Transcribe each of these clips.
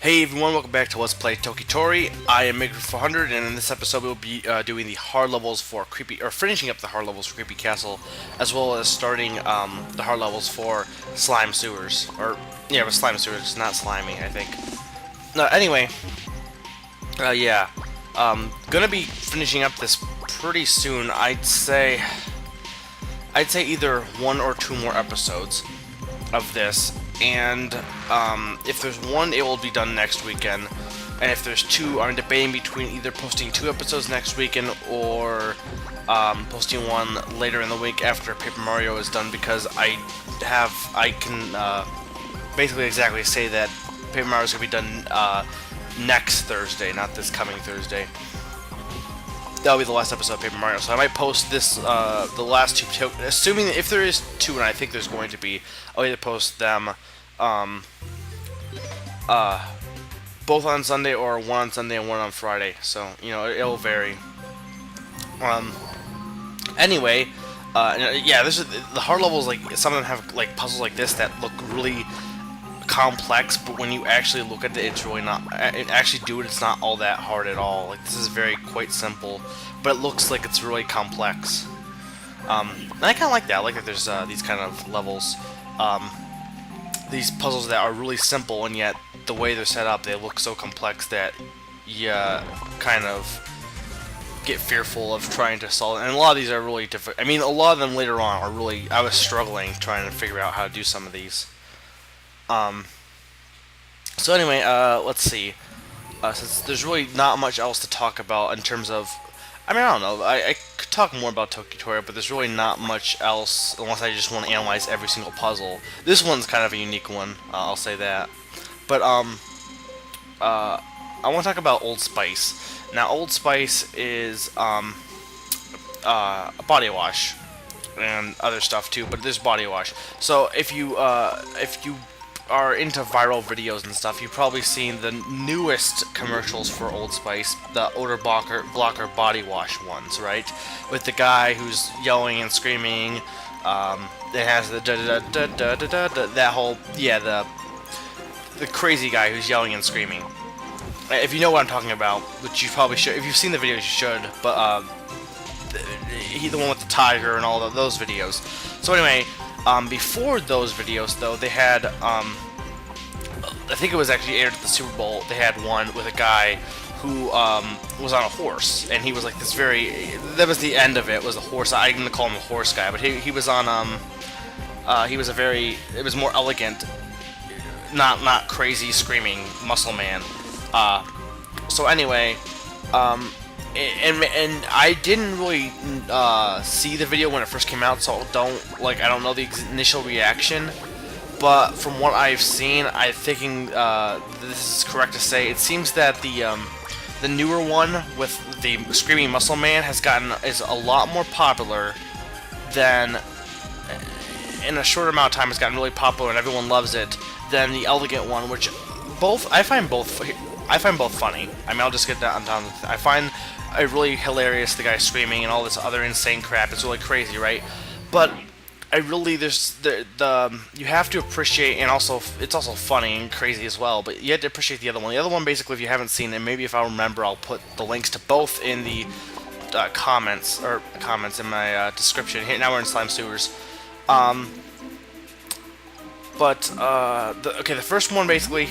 Hey everyone, welcome back to Let's Play Toki Tori. I am Maker400, and in this episode we'll be doing the hard levels for finishing up the hard levels for Creepy Castle, as well as starting the hard levels for Slime Sewers. Yeah, with Slime Sewers, not Slimy, I think. No, anyway, gonna be finishing up this pretty soon. I'd say either one or two more episodes of this. And if there's one, it will be done next weekend. And if there's two, I'm debating between either posting 2 episodes next weekend or posting one later in the week after Paper Mario is done, because I can basically exactly say that Paper Mario is going to be done next Thursday, not this coming Thursday. That'll be the last episode of Paper Mario, so I might post this, the last two, assuming that if there is 2, and I think there's going to be, I'll either post them, both on Sunday, or one on Sunday and one on Friday, so, you know, it'll vary. Anyway, yeah, this is, the hard levels, like, some of them have, like, puzzles like this that look really complex, but when you actually look at it, it's really not, it's not all that hard at all. Like, this is quite simple, but it looks like it's really complex. And I kind of like that. I like that there's these kind of levels, these puzzles that are really simple, and yet the way they're set up, they look so complex that you kind of get fearful of trying to solve it. And a lot of these are really difficult. I mean, a lot of them later on are really, I was struggling trying to figure out how to do some of these. So anyway, let's see. Since there's really not much else to talk about in terms of, I mean, I don't know, I could talk more about Toki Tori, but there's really not much else unless I just want to analyze every single puzzle. This one's kind of a unique one, I'll say that. But, I want to talk about Old Spice. Now, Old Spice is, a body wash and other stuff too, but there's body wash. So if you are into viral videos and stuff, you've probably seen the newest commercials for Old Spice, the odor blocker body wash ones, right? With the guy who's yelling and screaming. It has the that whole, yeah, the crazy guy who's yelling and screaming. If you know what I'm talking about, which you probably should, if you've seen the videos, you should. But he's the one with the tiger and all those videos. So anyway. Before those videos, though, they had, I think it was actually aired at the Super Bowl, they had one with a guy who, was on a horse, and he was like this that was the end of it, was a horse. I'm gonna call him a horse guy, but he was on, it was more elegant, not crazy, screaming muscle man. So anyway, and I didn't really see the video when it first came out, so I don't know the initial reaction. But from what I've seen, I'm thinking this is correct to say, it seems that the newer one with the screaming muscle man is a lot more popular than, in a short amount of time, it's gotten really popular and everyone loves it, than the elegant one, which I find both funny. I mean, I'll just get that on down. I find it really hilarious, the guy screaming and all this other insane crap. It's really crazy, right? But I really, there's you have to appreciate, and also it's also funny and crazy as well, but you have to appreciate the other one. The other one, basically, if you haven't seen it, maybe if I remember, I'll put the links to both in the comments in my description. Here, now we're in Slime Sewers. The first one, basically,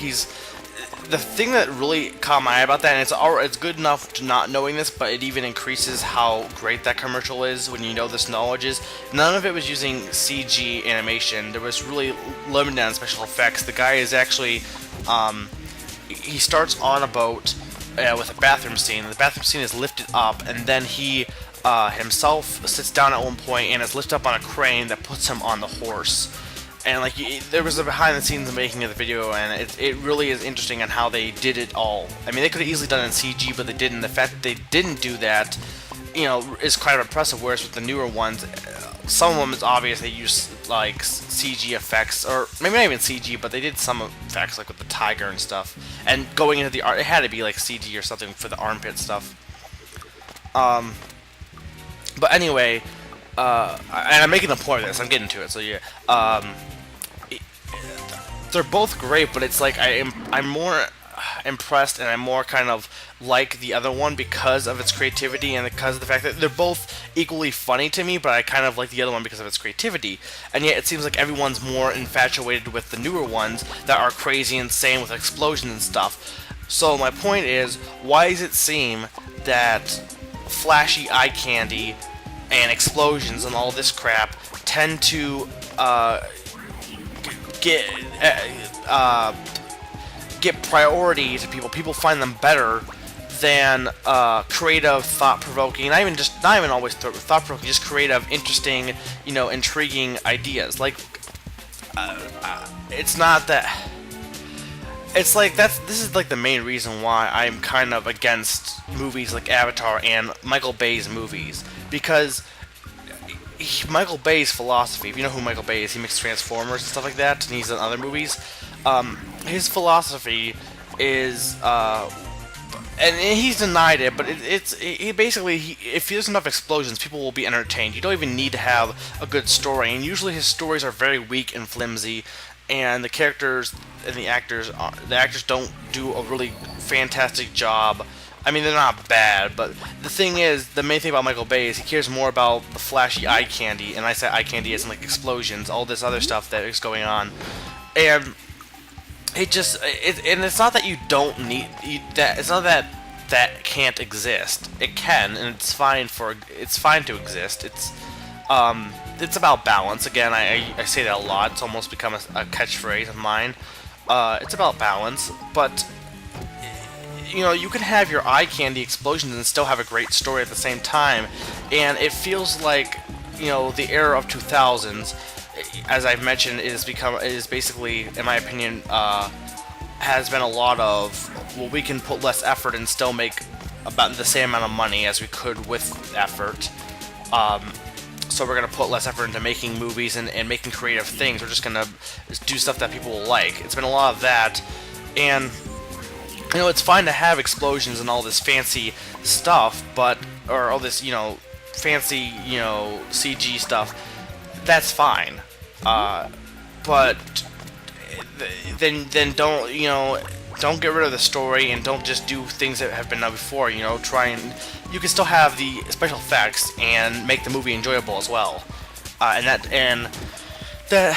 the thing that really caught my eye about that, and it's good enough to not knowing this, but it even increases how great that commercial is when you know this knowledge is, none of it was using CG animation. There was really limited on special effects. The guy is actually, he starts on a boat with a bathroom scene. The bathroom scene is lifted up, and then he himself sits down at one point and is lifted up on a crane that puts him on the horse. And like, there was a behind-the-scenes making of the video, and it really is interesting on how they did it all. I mean, they could have easily done it in CG, but they didn't. The fact that they didn't do that, you know, is kind of impressive. Whereas with the newer ones, some of them it's obvious they use like CG effects, or maybe not even CG, but they did some effects like with the tiger and stuff. And going into the art, it had to be like CG or something for the armpit stuff. But anyway, and I'm making the point of this. I'm getting to it. So yeah. They're both great, but it's like I'm more impressed, and I'm more kind of like the other one because of its creativity and because of the fact that they're both equally funny to me, but I kind of like the other one because of its creativity. And yet it seems like everyone's more infatuated with the newer ones that are crazy insane with explosions and stuff. So my point is, why does it seem that flashy eye candy and explosions and all this crap tend to get get priority to people? People find them better than creative, thought-provoking, not even always thought-provoking, just creative, interesting, intriguing ideas. Like, it's not that. It's like this is like the main reason why I'm kind of against movies like Avatar and Michael Bay's movies, because Michael Bay's philosophy. If you know who Michael Bay is, he makes Transformers and stuff like that, and he's in other movies. His philosophy is, and he's denied it, but he basically, if there's enough explosions, people will be entertained. You don't even need to have a good story, and usually his stories are very weak and flimsy, and the characters and the actors don't do a really fantastic job. I mean, they're not bad, but the thing is, the main thing about Michael Bay is he cares more about the flashy eye candy, and I say eye candy as in like explosions, all this other stuff that is going on, and and it's not that you don't need that. It's not that that can't exist. It can, and it's fine to exist. It's about balance. Again, I say that a lot. It's almost become a catchphrase of mine. It's about balance, but you can have your eye candy explosions and still have a great story at the same time. And it feels like the era of 2000s, as I've mentioned, is basically, in my opinion, has been a lot of, well, we can put less effort and still make about the same amount of money as we could with effort. So we're going to put less effort into making movies and making creative things. We're just going to do stuff that people will like. It's been a lot of that. And, it's fine to have explosions and all this fancy stuff, or all this, fancy, CG stuff. That's fine. But then don't get rid of the story, and don't just do things that have been done before. You can still have the special effects and make the movie enjoyable as well. And the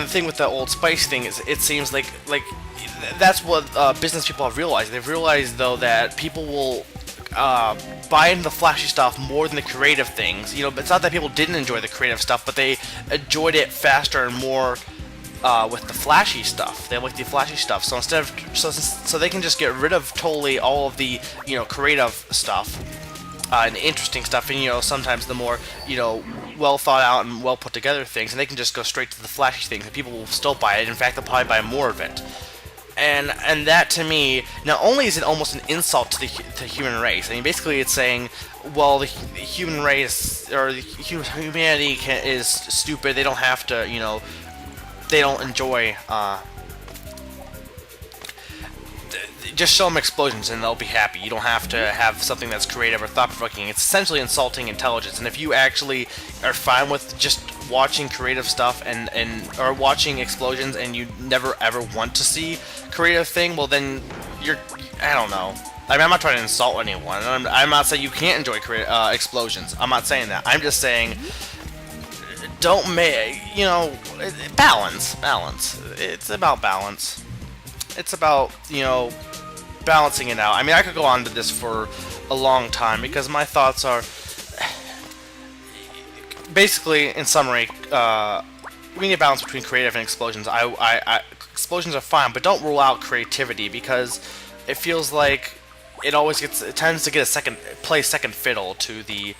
thing with the Old Spice thing is, it seems like that's what business people have realized. They've realized, though, that people will buy into the flashy stuff more than the creative things. It's not that people didn't enjoy the creative stuff, but they enjoyed it faster and more with the flashy stuff. They like the flashy stuff. So instead of so they can just get rid of totally all of the creative stuff and interesting stuff, and sometimes the more well thought out and well put together things, and they can just go straight to the flashy things, and people will still buy it. In fact, they'll probably buy more of it. And that, to me, not only is it almost an insult to the human race. I mean, basically, it's saying, well, the human race or humanity is stupid. They don't have to, they don't enjoy. Just show them explosions and they'll be happy. You don't have to have something that's creative or thought-provoking. It's essentially insulting intelligence. And if you actually are fine with just watching creative stuff or watching explosions, and you never ever want to see creative thing, well, then I don't know. I mean, I'm not trying to insult anyone. I'm not saying you can't enjoy explosions. I'm not saying that. I'm just saying, don't make, balance. It's about balance. It's about, balancing it out. I mean, I could go on to this for a long time, because my thoughts are, basically, in summary, we need a balance between creative and explosions. Explosions are fine, but don't rule out creativity, because it feels like it tends to get second fiddle to the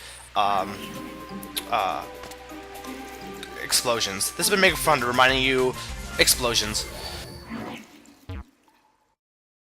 explosions. This has been Making Fun, reminding you, explosions.